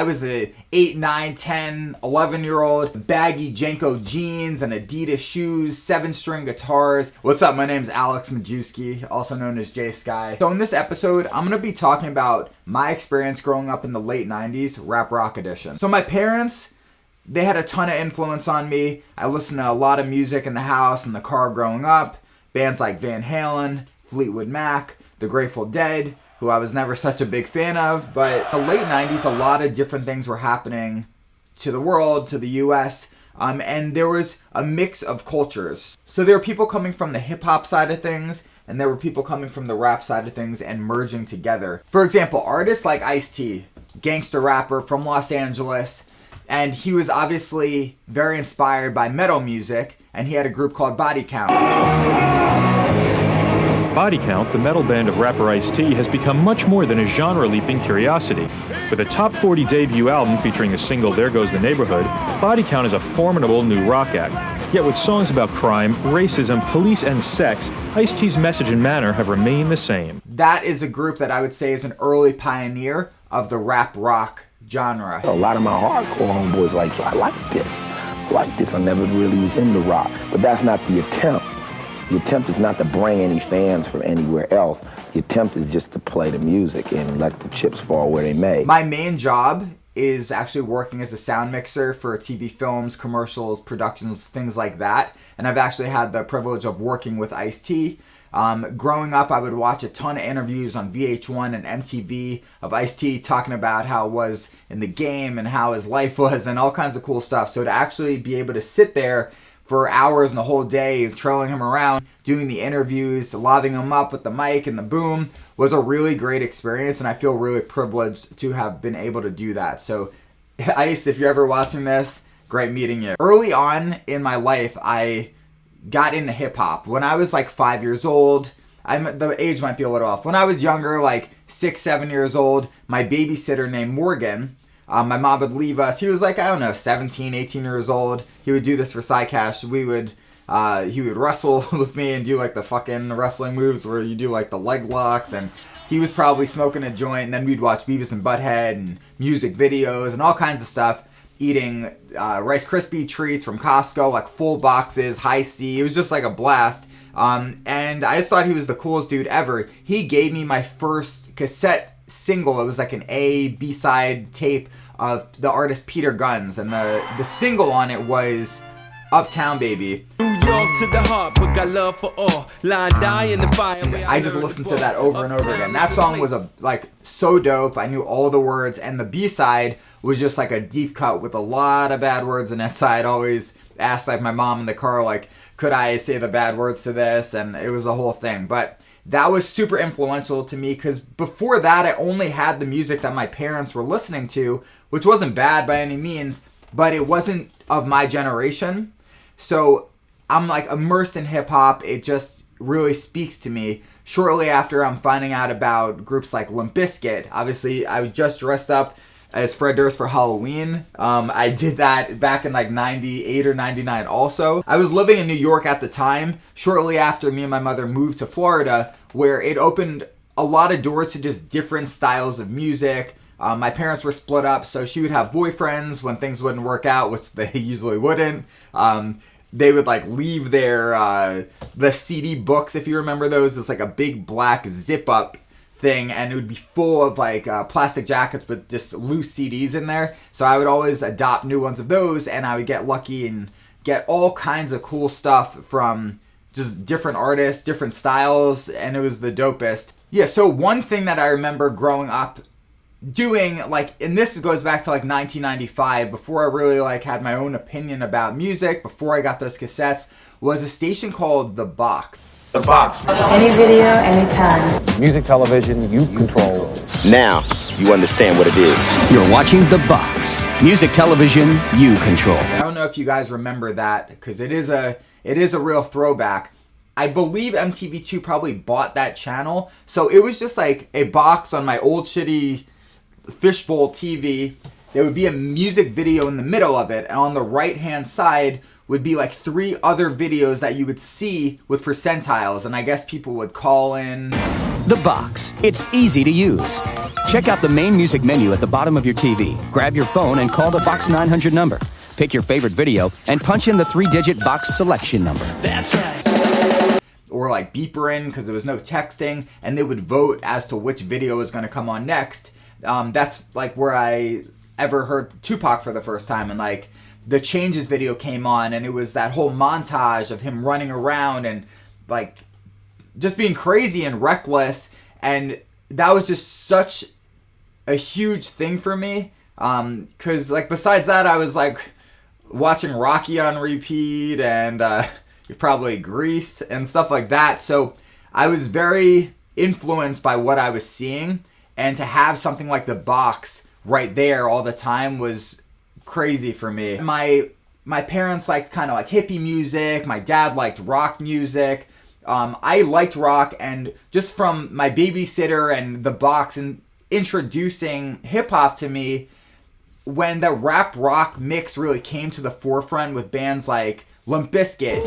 was a 8, 9, 10, 11-year-old, baggy Janko jeans and Adidas shoes, 7-string guitars. What's up? My name's Alex Majewski, also known as J Sky. So in this episode, I'm gonna be talking about my experience growing up in the late 90s, rap rock edition. So my parents, they had a ton of influence on me. I listened to a lot of music in the house, in the car growing up. Bands like Van Halen, Fleetwood Mac, The Grateful Dead, who I was never such a big fan of. But in the late 90s, a lot of different things were happening to the world, to the US, and there was a mix of cultures. So there were people coming from the hip-hop side of things, and there were people coming from the rap side of things and merging together. For example, artists like Ice-T, gangster rapper from Los Angeles, and he was obviously very inspired by metal music, and he had a group called Body Count. Body Count, the metal band of rapper Ice-T, has become much more than a genre-leaping curiosity. With a top 40 debut album featuring the single There Goes the Neighborhood, Body Count is a formidable new rock act. Yet with songs about crime, racism, police, and sex, Ice-T's message and manner have remained the same. That is a group that I would say is an early pioneer of the rap rock genre. A lot of my hardcore homeboys like, I like this. I never really was into rock. But that's not the attempt. The attempt is not to bring any fans from anywhere else. The attempt is just to play the music and let the chips fall where they may. My main job is actually working as a sound mixer for TV films, commercials, productions, things like that. And I've actually had the privilege of working with Ice-T. Growing up, I would watch a ton of interviews on VH1 and MTV of Ice-T talking about how it was in the game and how his life was and all kinds of cool stuff. So to actually be able to sit there for hours and the whole day, trailing him around, doing the interviews, lobbing him up with the mic and the boom, was a really great experience, and I feel really privileged to have been able to do that. So, Ice, if you're ever watching this, great meeting you. Early on in my life, I got into hip-hop. When I was like 5 years old, the age might be a little off. When I was younger, like 6, 7 years old, my babysitter named Morgan, my mom would leave us. He was like, I don't know, 17, 18 years old. He would do this for Psycash. He would wrestle with me and do like the fucking wrestling moves where you do like the leg locks, and he was probably smoking a joint, and then we'd watch Beavis and Butthead and music videos and all kinds of stuff, eating Rice Krispie treats from Costco, like full boxes, high C. It was just like a blast. And I just thought he was the coolest dude ever. He gave me my first cassette single. It was like an B-side tape of the artist Peter Guns, and the single on it was Uptown Baby. New York to the heart, but got love for all. Line die in the fire. I just listened to that over and over again. That song was so dope. I knew all the words, and the B-side was just like a deep cut with a lot of bad words in it. So I'd always ask like my mom in the car, like, could I say the bad words to this? And it was a whole thing. But that was super influential to me, because before that I only had the music that my parents were listening to, which wasn't bad by any means, but it wasn't of my generation. So I'm like immersed in hip hop. It just really speaks to me. Shortly after, I'm finding out about groups like Limp Bizkit. Obviously, I just dressed up as Fred Durst for Halloween. I did that back in like 98 or 99 also. I was living in New York at the time, shortly after me and my mother moved to Florida, where it opened a lot of doors to just different styles of music. My parents were split up, so she would have boyfriends when things wouldn't work out, which they usually wouldn't. They would like leave their the CD books, if you remember those. It's like a big black zip up thing, and it would be full of like plastic jackets with just loose CDs in there. So I would always adopt new ones of those, and I would get lucky and get all kinds of cool stuff from just different artists, different styles, and it was the dopest. Yeah, so one thing that I remember growing up doing, like, and this goes back to like 1995, before I really like had my own opinion about music, before I got those cassettes, was a station called The Box. The Box. Any video, anytime. Music television, you control. Now, you understand what it is. You're watching The Box. Music television, you control. I don't know if you guys remember that, because it is a real throwback. I believe MTV2 probably bought that channel, so it was just like a box on my old shitty fishbowl TV. There would be a music video in the middle of it, and on the right-hand side would be like 3 other videos that you would see with percentiles, and I guess people would call in The Box. It's easy to use. Check out the main music menu at the bottom of your TV. Grab your phone and call the Box 900 number. Pick your favorite video and punch in the 3-digit Box selection number. That's right. Or like beeper in, because there was no texting, and they would vote as to which video was going to come on next. That's like where I ever heard Tupac for the first time, and like the Changes video came on, and it was that whole montage of him running around and like just being crazy and reckless, and that was just such a huge thing for me, because like besides that, I was like watching Rocky on repeat, and probably Grease and stuff like that, so I was very influenced by what I was seeing, and to have something like The Box right there all the time was crazy for me. My parents liked kind of like hippie music, my dad liked rock music. I liked rock, and just from my babysitter and The Box and introducing hip-hop to me, when the rap-rock mix really came to the forefront with bands like Limp Bizkit,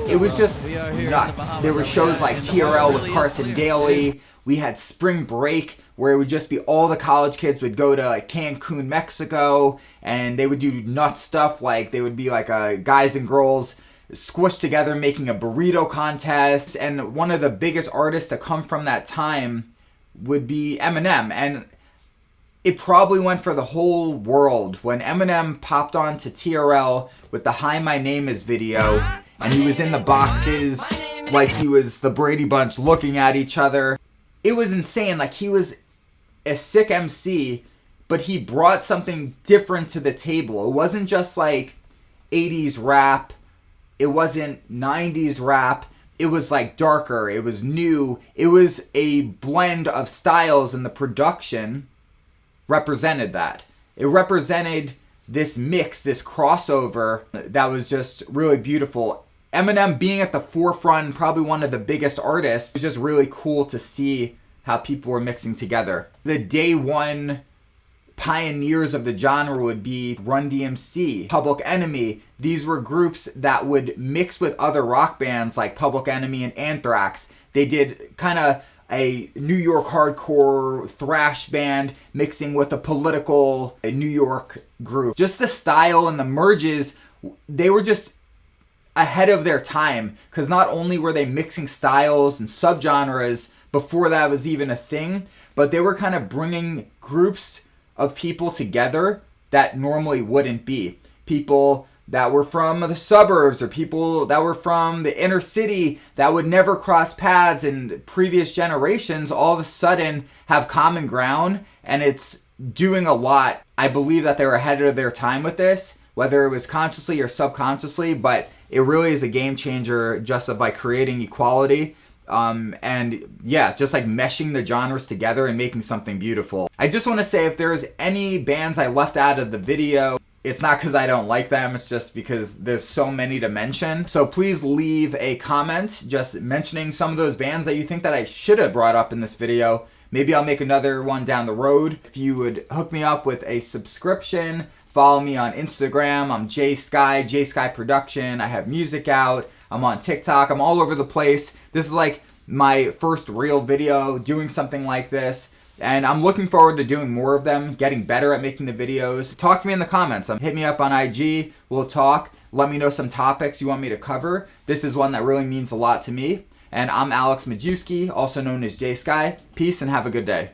it was just nuts. There were shows like TRL with Carson Daly. We had Spring Break, where it would just be all the college kids would go to like Cancun, Mexico, and they would do nuts stuff, like they would be like guys and girls squished together making a burrito contest. And one of the biggest artists to come from that time would be Eminem, and it probably went for the whole world when Eminem popped on to TRL with the Hi My Name Is video, and he was in the boxes like he was the Brady Bunch looking at each other. It was insane. Like, he was a sick MC, but he brought something different to the table. It wasn't just like 80s rap. It wasn't 90s rap. It was like darker. It was new. It was a blend of styles, and the production represented that. It represented this mix, this crossover that was just really beautiful. Eminem being at the forefront, probably one of the biggest artists, it was just really cool to see how people were mixing together. The day one pioneers of the genre would be Run DMC, Public Enemy. These were groups that would mix with other rock bands like Public Enemy and Anthrax. They did kind of a New York hardcore thrash band mixing with a political New York group. Just the style and the merges, they were just ahead of their time, because not only were they mixing styles and subgenres before that was even a thing, but they were kind of bringing groups of people together that normally wouldn't be. People that were from the suburbs, or people that were from the inner city that would never cross paths in previous generations, all of a sudden have common ground, and it's doing a lot. I believe that they were ahead of their time with this, whether it was consciously or subconsciously, but it really is a game changer just by creating equality. And yeah, just like meshing the genres together and making something beautiful. I just want to say, if there's any bands I left out of the video, it's not because I don't like them, it's just because there's so many to mention. So please leave a comment just mentioning some of those bands that you think that I should have brought up in this video. Maybe I'll make another one down the road. If you would hook me up with a subscription, follow me on Instagram. I'm JSky Production. I have music out. I'm on TikTok. I'm all over the place. This is like my first real video doing something like this, and I'm looking forward to doing more of them, getting better at making the videos. Talk to me in the comments. Hit me up on IG. We'll talk. Let me know some topics you want me to cover. This is one that really means a lot to me. And I'm Alex Majewski, also known as JSky. Peace and have a good day.